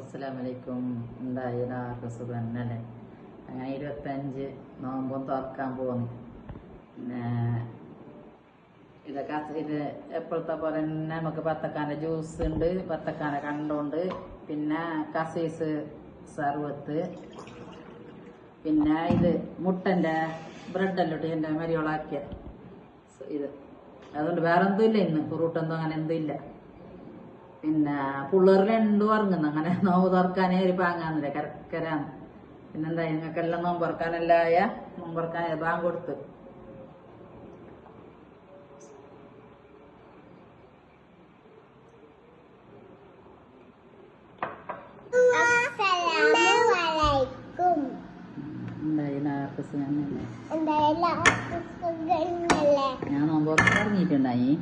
അസ്സലാമലൈക്കും. എന്തായി എല്ലാവർക്കും സുഖം തന്നെയല്ലേ? അങ്ങനെ 25 നോമ്പും തുറക്കാൻ പോകുന്നു. പിന്നെ ഇതൊക്കെ ഇത് എപ്പോഴത്തെ പോലെ തന്നെ നമുക്ക് ബത്തക്കാൻ്റെ ജ്യൂസ് ഉണ്ട്, ബത്തക്കാൻ്റെ കണ്ടുണ്ട്, പിന്നെ കസീസ് സർവത്ത്, പിന്നെ ഇത് മുട്ടൻ്റെ ബ്രെഡെല്ലാം ഇട്ട് എൻ്റെ മരിയോളാക്കിയ ഇത്. അതുകൊണ്ട് വേറെ എന്തും ഇല്ല, ഇന്ന് ഫ്രൂട്ടെന്തോ അങ്ങനെ എന്തും ഇല്ല. പിന്നെ പിള്ളേർ രണ്ടും ഉറങ്ങുന്നു. അങ്ങനെ നോമ്പ് തുറക്കാനേ ഒരു പാങ്ങാന്നില്ല, കരക്കരാന്ന്. പിന്നെന്താ നിങ്ങൾക്കെല്ലാം നോമ്പ് തുറക്കാനെല്ലായ നോമ്പ് തുറക്കാൻ ബാങ്ക് കൊടുത്ത്. ഞാൻ നോമ്പ് തുറങ്ങിയിട്ടുണ്ടായി.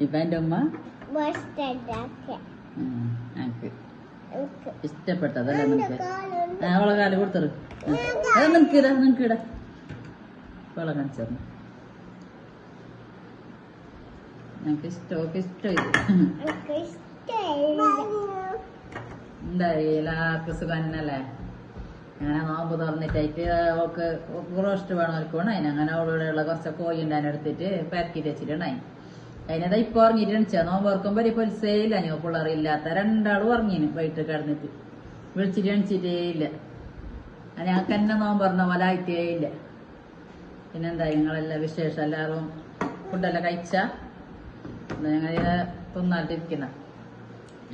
ഇപ്പൊ എന്റെ ഉമ്മ എനിക്ക് ഇഷ്ടപ്പെട്ടതല്ലേ നിനക്ക്? അവളെ കാല് കൊടുത്തത് അത് നിനക്കിടാ അവളെ കാണിച്ചത് എനിക്ക് ഇഷ്ടം എന്തായി എല്ലാവർക്കും സുഖം തന്നെയല്ലേ? അങ്ങനെ നോമ്പ് തുറന്നിട്ടായിട്ട് അവൾക്ക് റോസ്റ്റ് വേണം, അവർക്ക് വേണം. അതിനങ്ങനെ അവളുടെയുള്ള കുറച്ച് കോഴി ഉണ്ടായിരുന്നു, എടുത്തിട്ട് പരക്കിട്ട് വെച്ചിട്ടുണ്ടായി. അതിനതാ ഇപ്പൊ ഉറങ്ങിട്ട് എണിച്ചാ. നോമ്പ് തുറക്കുമ്പോ ഒരു പൊലിസയില്ല. ഞാൻ പിള്ളേറില്ലാത്ത രണ്ടാളും ഉറങ്ങിന് വൈകിട്ട് കിടന്നിട്ട് വിളിച്ചിട്ട് എണിച്ചിട്ടേ ഇല്ല. ഞങ്ങൾക്ക് തന്നെ നോമ്പ് തുറന്ന പോലെ ആയിട്ടേ ഇല്ല. പിന്നെന്താ നിങ്ങളെല്ലാം വിശേഷം? എല്ലാവരും ഫുഡെല്ലാം കഴിച്ചാ? ഞങ്ങൾ തിന്നാട്ടിരിക്കുന്ന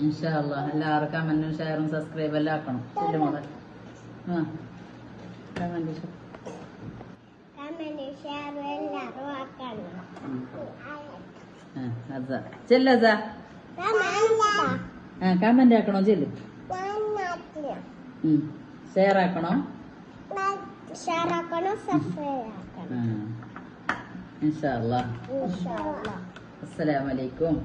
ഇൻഷാ അല്ലാഹ് എല്ലാവരും കമന്റും ഷെയറും സബ്സ്ക്രൈബ് എല്ലാം ആക്കണം. ശരി മോളെ. അതാ ചെല്ലതാ കമന്റ് ആക്കണോ? ചെല്ലു ഷെയർ ആക്കണോ? ഇൻഷാ അല്ലാഹ്. അസ്സലാമു അലൈക്കും.